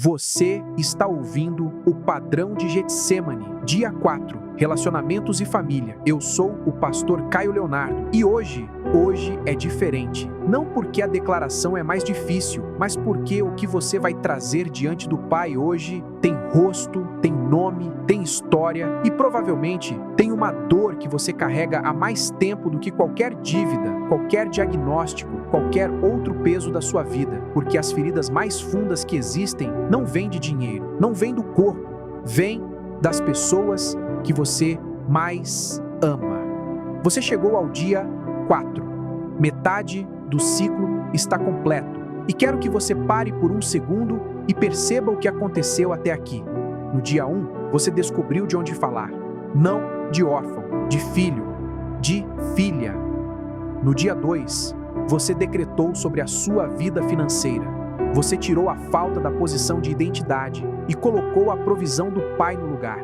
Você está ouvindo o Padrão de Getsêmani, dia 4, Relacionamentos e Família. Eu sou o pastor Caio Leonardo e hoje é diferente. Não porque a declaração é mais difícil, mas porque o que você vai trazer diante do Pai hoje tem rosto, tem nome, tem história e provavelmente tem uma dor que você carrega há mais tempo do que qualquer dívida, qualquer diagnóstico, qualquer outro peso da sua vida, porque as feridas mais fundas que existem não vêm de dinheiro, não vêm do corpo, vêm das pessoas que você mais ama. Você chegou ao dia 4. Metade do ciclo está completo. E quero que você pare por um segundo e perceba o que aconteceu até aqui. No dia 1, você descobriu de onde falar. Não de órfão, de filho, de filha. No dia 2, você decretou sobre a sua vida financeira. Você tirou a falta da posição de identidade e colocou a provisão do Pai no lugar.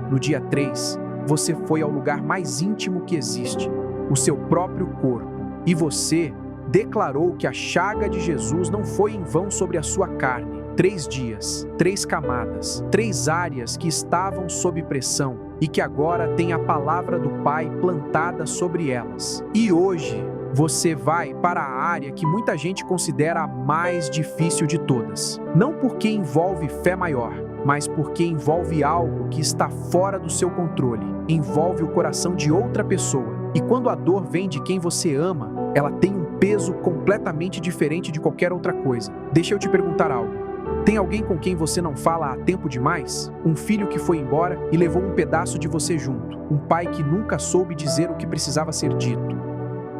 No dia 3, você foi ao lugar mais íntimo que existe, o seu próprio corpo, e você declarou que a chaga de Jesus não foi em vão sobre a sua carne. 3 dias, 3 camadas, 3 áreas que estavam sob pressão e que agora tem a palavra do Pai plantada sobre elas. E hoje, você vai para a área que muita gente considera a mais difícil de todas. Não porque envolve fé maior, mas porque envolve algo que está fora do seu controle. Envolve o coração de outra pessoa. E quando a dor vem de quem você ama, ela tem um peso completamente diferente de qualquer outra coisa. Deixa eu te perguntar algo. Tem alguém com quem você não fala há tempo demais? Um filho que foi embora e levou um pedaço de você junto. Um pai que nunca soube dizer o que precisava ser dito.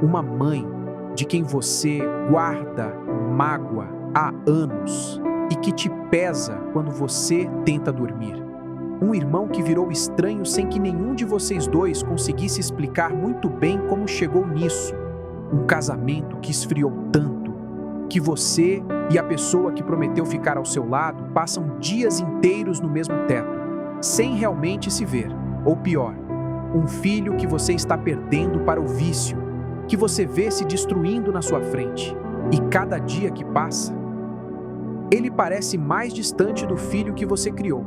Uma mãe de quem você guarda mágoa há anos e que te pesa quando você tenta dormir. Um irmão que virou estranho sem que nenhum de vocês dois conseguisse explicar muito bem como chegou nisso. Um casamento que esfriou tanto que você e a pessoa que prometeu ficar ao seu lado passam dias inteiros no mesmo teto, sem realmente se ver. Ou pior, um filho que você está perdendo para o vício, que você vê se destruindo na sua frente. E cada dia que passa, ele parece mais distante do filho que você criou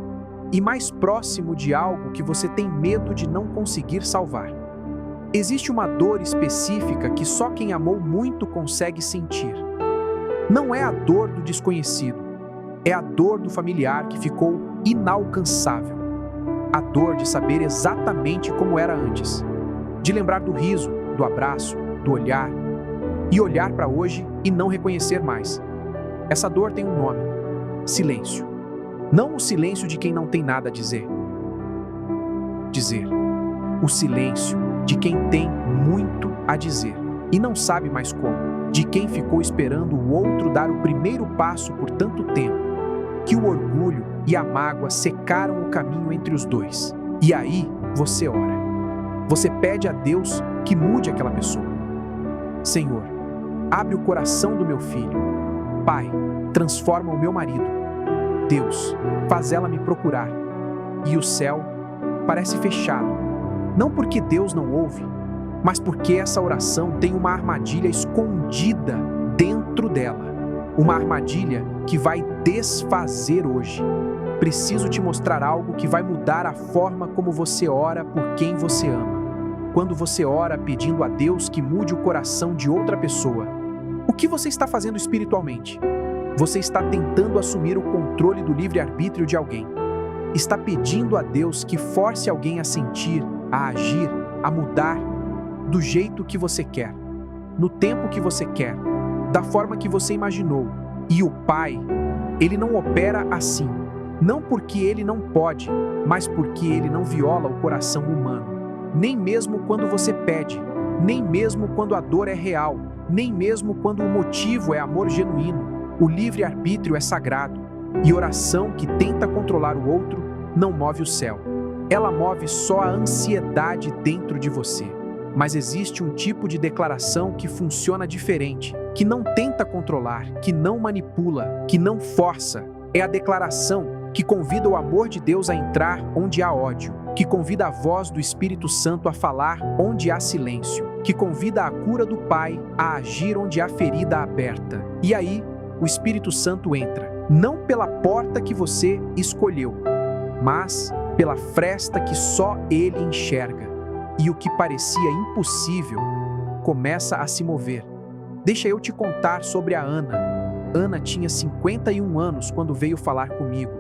e mais próximo de algo que você tem medo de não conseguir salvar. Existe uma dor específica que só quem amou muito consegue sentir. Não é a dor do desconhecido, é a dor do familiar que ficou inalcançável. A dor de saber exatamente como era antes, de lembrar do riso, do abraço, do olhar, e olhar para hoje e não reconhecer mais. Essa dor tem um nome: silêncio. Não o silêncio de quem não tem nada a dizer. O silêncio de quem tem muito a dizer e não sabe mais como. De quem ficou esperando o outro dar o primeiro passo por tanto tempo, que o orgulho e a mágoa secaram o caminho entre os dois. E aí você ora. Você pede a Deus que mude aquela pessoa. Senhor, abre o coração do meu filho. Pai, transforma o meu marido. Deus, faz ela me procurar. E o céu parece fechado. Não porque Deus não ouve, mas porque essa oração tem uma armadilha escondida dentro dela. Uma armadilha que vai desfazer hoje. Preciso te mostrar algo que vai mudar a forma como você ora por quem você ama. Quando você ora pedindo a Deus que mude o coração de outra pessoa, o que você está fazendo espiritualmente? Você está tentando assumir o controle do livre-arbítrio de alguém. Está pedindo a Deus que force alguém a sentir, a agir, a mudar do jeito que você quer, no tempo que você quer, da forma que você imaginou. E o Pai, Ele não opera assim, não porque Ele não pode, mas porque Ele não viola o coração humano. Nem mesmo quando você pede, nem mesmo quando a dor é real, nem mesmo quando o motivo é amor genuíno. O livre-arbítrio é sagrado, e oração que tenta controlar o outro não move o céu. Ela move só a ansiedade dentro de você. Mas existe um tipo de declaração que funciona diferente, que não tenta controlar, que não manipula, que não força. É a declaração que convida o amor de Deus a entrar onde há ódio, que convida a voz do Espírito Santo a falar onde há silêncio, que convida a cura do Pai a agir onde há ferida aberta. E aí, o Espírito Santo entra não pela porta que você escolheu, mas pela fresta que só ele enxerga. E o que parecia impossível começa a se mover. Deixa eu te contar sobre a Ana. Ana tinha 51 anos quando veio falar comigo.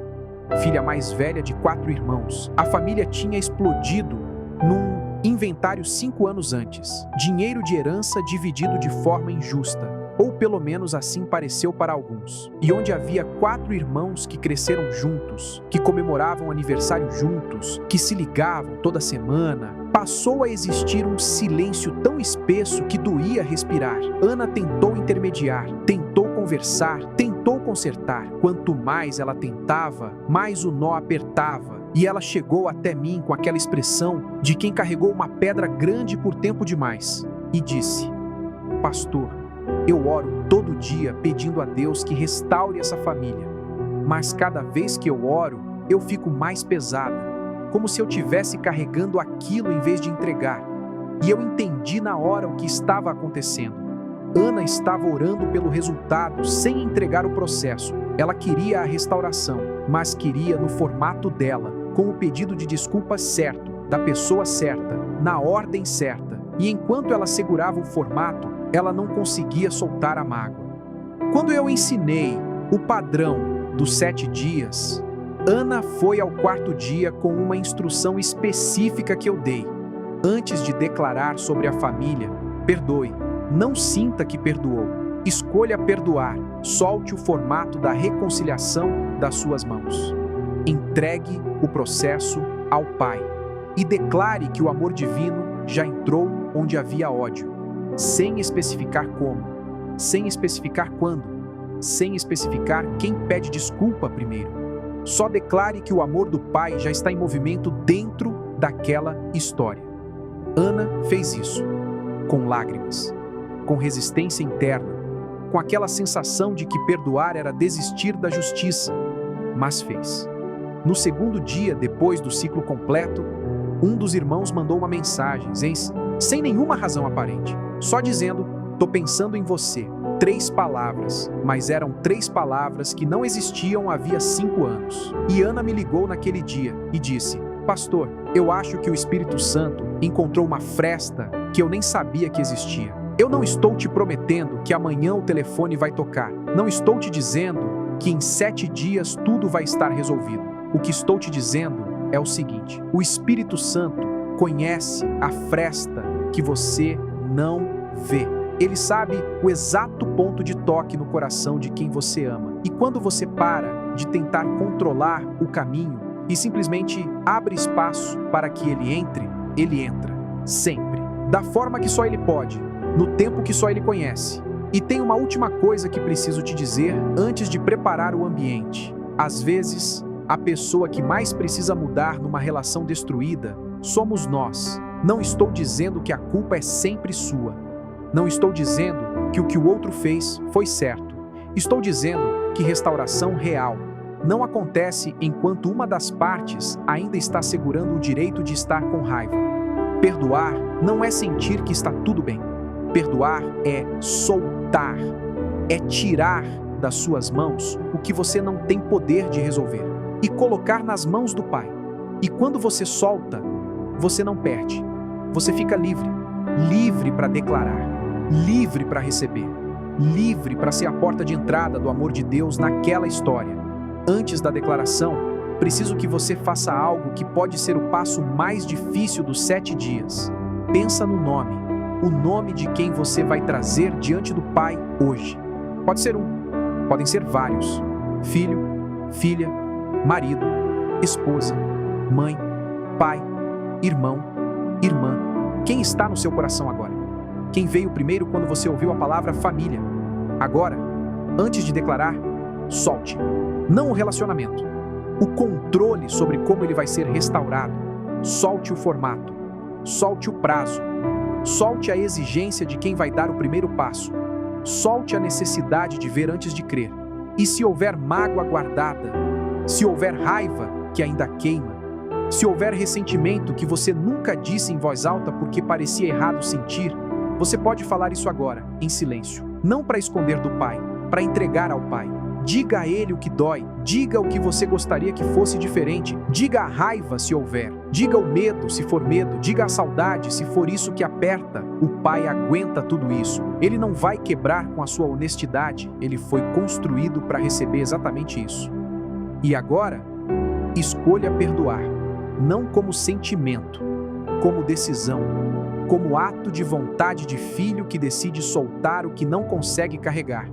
Filha mais velha de 4 irmãos. A família tinha explodido num inventário 5 anos antes. Dinheiro de herança dividido de forma injusta. Ou pelo menos assim pareceu para alguns. E onde havia 4 irmãos que cresceram juntos, que comemoravam aniversário juntos, que se ligavam toda semana, passou a existir um silêncio tão espesso que doía respirar. Ana tentou intermediar, tentou conversar, tentou consertar. Quanto mais ela tentava, mais o nó apertava. E ela chegou até mim com aquela expressão de quem carregou uma pedra grande por tempo demais e disse: pastor, eu oro todo dia pedindo a Deus que restaure essa família, mas cada vez que eu oro, eu fico mais pesada, como se eu estivesse carregando aquilo em vez de entregar. E eu entendi na hora o que estava acontecendo. Ana estava orando pelo resultado sem entregar o processo. Ela queria a restauração, mas queria no formato dela, com o pedido de desculpas certo, da pessoa certa, na ordem certa. E enquanto ela segurava o formato, ela não conseguia soltar a mágoa. Quando eu ensinei o padrão dos 7 dias, Ana foi ao 4º dia com uma instrução específica que eu dei. Antes de declarar sobre a família, perdoe. Não sinta que perdoou. Escolha perdoar. Solte o formato da reconciliação das suas mãos. Entregue o processo ao Pai. E declare que o amor divino já entrou onde havia ódio. Sem especificar como, sem especificar quando, sem especificar quem pede desculpa primeiro. Só declare que o amor do Pai já está em movimento dentro daquela história. Ana fez isso, com lágrimas, com resistência interna, com aquela sensação de que perdoar era desistir da justiça, mas fez. No 2º dia, depois do ciclo completo, um dos irmãos mandou uma mensagem, sem nenhuma razão aparente, só dizendo: tô pensando em você. 3 palavras, mas eram 3 palavras que não existiam havia 5 anos. E Ana me ligou naquele dia e disse: pastor, eu acho que o Espírito Santo encontrou uma fresta que eu nem sabia que existia. Eu não estou te prometendo que amanhã o telefone vai tocar. Não estou te dizendo que em 7 dias tudo vai estar resolvido. O que estou te dizendo é o seguinte: o Espírito Santo conhece a fresta que você não vê. Ele sabe o exato ponto de toque no coração de quem você ama. E quando você para de tentar controlar o caminho e simplesmente abre espaço para que ele entra. Sempre. Da forma que só ele pode, no tempo que só ele conhece. E tem uma última coisa que preciso te dizer antes de preparar o ambiente. Às vezes, a pessoa que mais precisa mudar numa relação destruída somos nós. Não estou dizendo que a culpa é sempre sua. Não estou dizendo que o que o outro fez foi certo. Estou dizendo que restauração real não acontece enquanto uma das partes ainda está segurando o direito de estar com raiva. Perdoar não é sentir que está tudo bem. Perdoar é soltar, é tirar das suas mãos o que você não tem poder de resolver e colocar nas mãos do Pai. E quando você solta, você não perde. Você fica livre. Livre para declarar. Livre para receber, livre para ser a porta de entrada do amor de Deus naquela história. Antes da declaração, preciso que você faça algo que pode ser o passo mais difícil dos 7 dias. Pensa no nome, o nome de quem você vai trazer diante do Pai hoje. Pode ser um, podem ser vários: filho, filha, marido, esposa, mãe, pai, irmão, irmã. Quem está no seu coração agora? Quem veio primeiro quando você ouviu a palavra família? Agora, antes de declarar, solte. Não o relacionamento, o controle sobre como ele vai ser restaurado. Solte o formato, solte o prazo, solte a exigência de quem vai dar o primeiro passo. Solte a necessidade de ver antes de crer. E se houver mágoa guardada, se houver raiva que ainda queima, se houver ressentimento que você nunca disse em voz alta porque parecia errado sentir, você pode falar isso agora, em silêncio. Não para esconder do Pai, para entregar ao Pai. Diga a ele o que dói, diga o que você gostaria que fosse diferente, diga a raiva se houver, diga o medo se for medo, diga a saudade se for isso que aperta. O pai aguenta tudo isso. Ele não vai quebrar com a sua honestidade, ele foi construído para receber exatamente isso. E agora, escolha perdoar, não como sentimento, como decisão, como ato de vontade de filho que decide soltar o que não consegue carregar.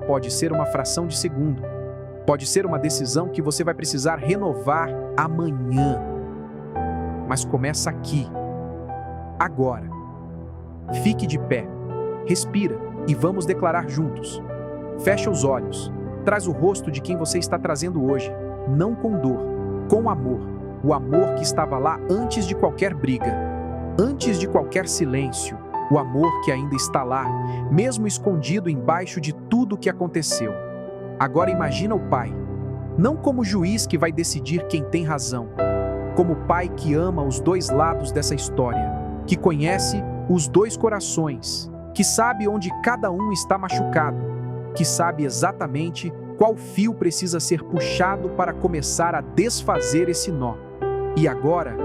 Pode ser uma fração de segundo, pode ser uma decisão que você vai precisar renovar amanhã. Mas começa aqui, agora. Fique de pé, respira e vamos declarar juntos. Fecha os olhos, traz o rosto de quem você está trazendo hoje, não com dor, com amor. O amor que estava lá antes de qualquer briga, antes de qualquer silêncio. O amor que ainda está lá, mesmo escondido embaixo de tudo o que aconteceu. Agora imagina o pai, não como juiz que vai decidir quem tem razão, como pai que ama os dois lados dessa história, que conhece os dois corações, que sabe onde cada um está machucado, que sabe exatamente qual fio precisa ser puxado para começar a desfazer esse nó. E agora,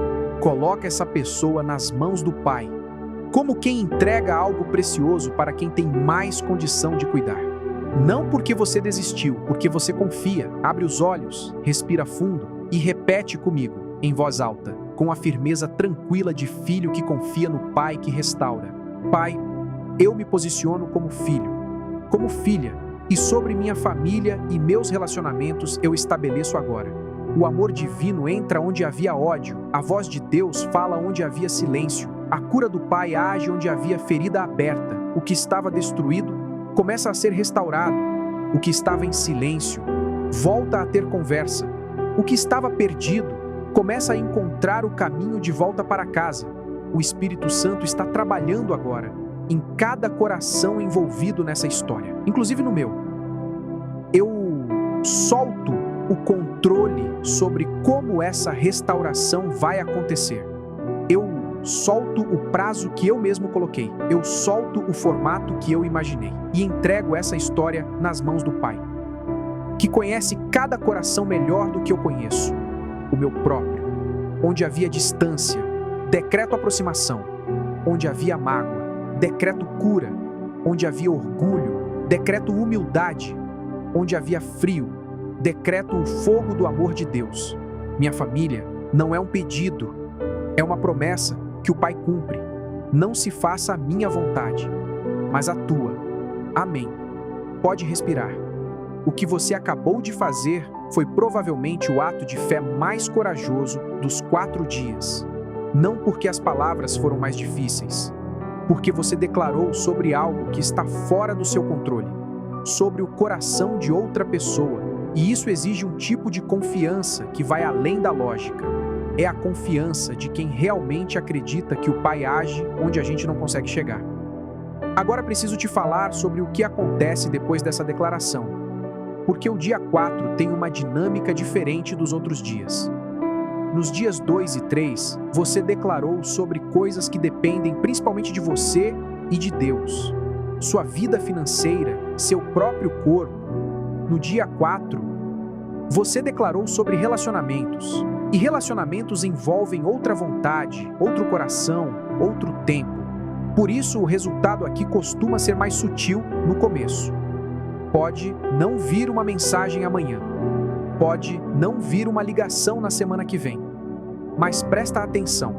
coloca essa pessoa nas mãos do pai, como quem entrega algo precioso para quem tem mais condição de cuidar. Não porque você desistiu, porque você confia. Abre os olhos, respira fundo e repete comigo, em voz alta, com a firmeza tranquila de filho que confia no pai que restaura. Pai, eu me posiciono como filho, como filha, e sobre minha família e meus relacionamentos eu estabeleço agora. O amor divino entra onde havia ódio, a voz de Deus fala onde havia silêncio, a cura do Pai age onde havia ferida aberta, o que estava destruído começa a ser restaurado, o que estava em silêncio volta a ter conversa, o que estava perdido começa a encontrar o caminho de volta para casa. O Espírito Santo está trabalhando agora em cada coração envolvido nessa história, inclusive no meu. Eu solto o controle sobre como essa restauração vai acontecer. Eu solto o prazo que eu mesmo coloquei. Eu solto o formato que eu imaginei e entrego essa história nas mãos do Pai, que conhece cada coração melhor do que eu conheço, o meu próprio. Onde havia distância, decreto aproximação. Onde havia mágoa, decreto cura. Onde havia orgulho, decreto humildade. Onde havia frio, decreto o fogo do amor de Deus. Minha família não é um pedido, é uma promessa que o Pai cumpre. Não se faça a minha vontade, mas a tua. Amém. Pode respirar. O que você acabou de fazer foi provavelmente o ato de fé mais corajoso dos 4 dias. Não porque as palavras foram mais difíceis, porque você declarou sobre algo que está fora do seu controle, sobre o coração de outra pessoa, e isso exige um tipo de confiança que vai além da lógica. É a confiança de quem realmente acredita que o Pai age onde a gente não consegue chegar. Agora preciso te falar sobre o que acontece depois dessa declaração, porque o dia 4 tem uma dinâmica diferente dos outros dias. Nos dias 2 e 3, você declarou sobre coisas que dependem principalmente de você e de Deus. Sua vida financeira, seu próprio corpo. No dia 4, você declarou sobre relacionamentos. E relacionamentos envolvem outra vontade, outro coração, outro tempo. Por isso, o resultado aqui costuma ser mais sutil no começo. Pode não vir uma mensagem amanhã. Pode não vir uma ligação na semana que vem. Mas presta atenção,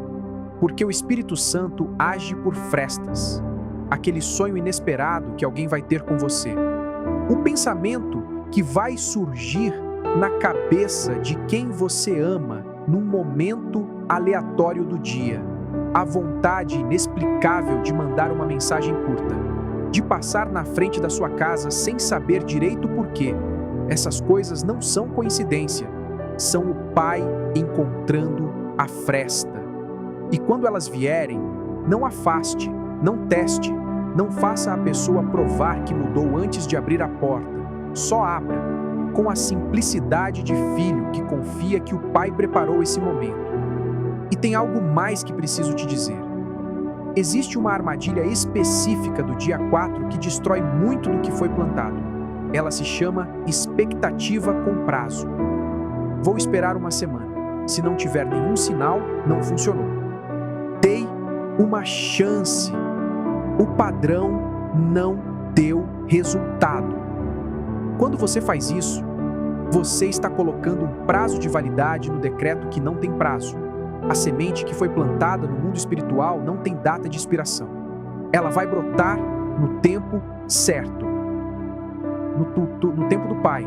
porque o Espírito Santo age por frestas. Aquele sonho inesperado que alguém vai ter com você. O pensamento que vai surgir na cabeça de quem você ama num momento aleatório do dia. A vontade inexplicável de mandar uma mensagem curta, de passar na frente da sua casa sem saber direito por quê. Essas coisas não são coincidência, são o Pai encontrando a fresta. E quando elas vierem, não afaste, não teste, não faça a pessoa provar que mudou antes de abrir a porta. Só abra, com a simplicidade de filho que confia que o Pai preparou esse momento. E tem algo mais que preciso te dizer. Existe uma armadilha específica do dia 4 que destrói muito do que foi plantado. Ela se chama expectativa com prazo. Vou esperar uma semana. Se não tiver nenhum sinal, não funcionou. Dei uma chance. O padrão não deu resultado. Quando você faz isso, você está colocando um prazo de validade no decreto que não tem prazo. A semente que foi plantada no mundo espiritual não tem data de expiração. Ela vai brotar no tempo certo, no tempo do Pai,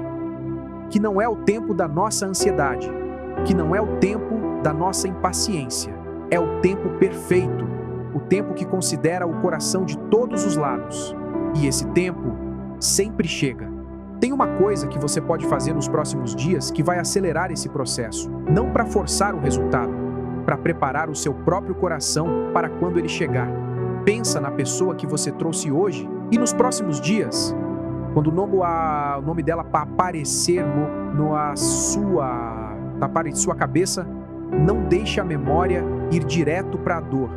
que não é o tempo da nossa ansiedade, que não é o tempo da nossa impaciência, é o tempo perfeito, o tempo que considera o coração de todos os lados. E esse tempo sempre chega. Tem uma coisa que você pode fazer nos próximos dias que vai acelerar esse processo, não para forçar o resultado, para preparar o seu próprio coração para quando ele chegar. Pensa na pessoa que você trouxe hoje e nos próximos dias, quando o nome dela aparecer na sua cabeça, não deixe a memória ir direto para a dor.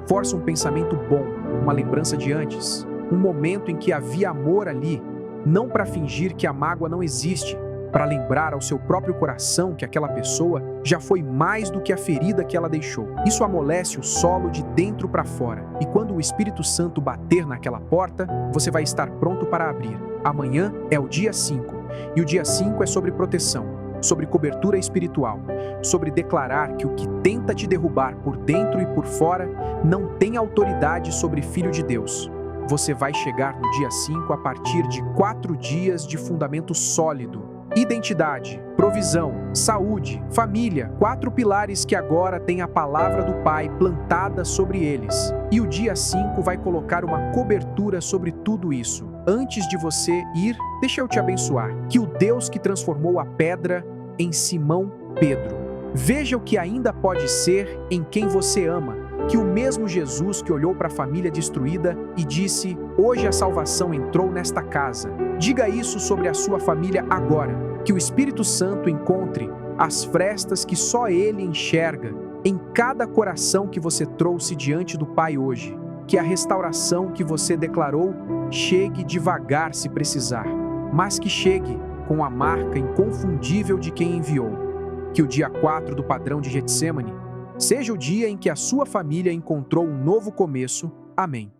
Força um pensamento bom, uma lembrança de antes, um momento em que havia amor ali, não para fingir que a mágoa não existe, para lembrar ao seu próprio coração que aquela pessoa já foi mais do que a ferida que ela deixou. Isso amolece o solo de dentro para fora. E quando o Espírito Santo bater naquela porta, você vai estar pronto para abrir. Amanhã é o dia 5. E o dia 5 é sobre proteção, sobre cobertura espiritual, sobre declarar que o que tenta te derrubar por dentro e por fora não tem autoridade sobre Filho de Deus. Você vai chegar no dia 5 a partir de 4 dias de fundamento sólido. Identidade, provisão, saúde, família, 4 pilares que agora têm a palavra do Pai plantada sobre eles. E o dia 5 vai colocar uma cobertura sobre tudo isso. Antes de você ir, deixa eu te abençoar. Que o Deus que transformou a pedra em Simão Pedro, veja o que ainda pode ser em quem você ama. Que o mesmo Jesus que olhou para a família destruída e disse: hoje a salvação entrou nesta casa. Diga isso sobre a sua família agora. Que o Espírito Santo encontre as frestas que só Ele enxerga em cada coração que você trouxe diante do Pai hoje. Que a restauração que você declarou chegue devagar se precisar, mas que chegue com a marca inconfundível de quem enviou. Que o dia 4 do padrão de Getsemane seja o dia em que a sua família encontrou um novo começo. Amém.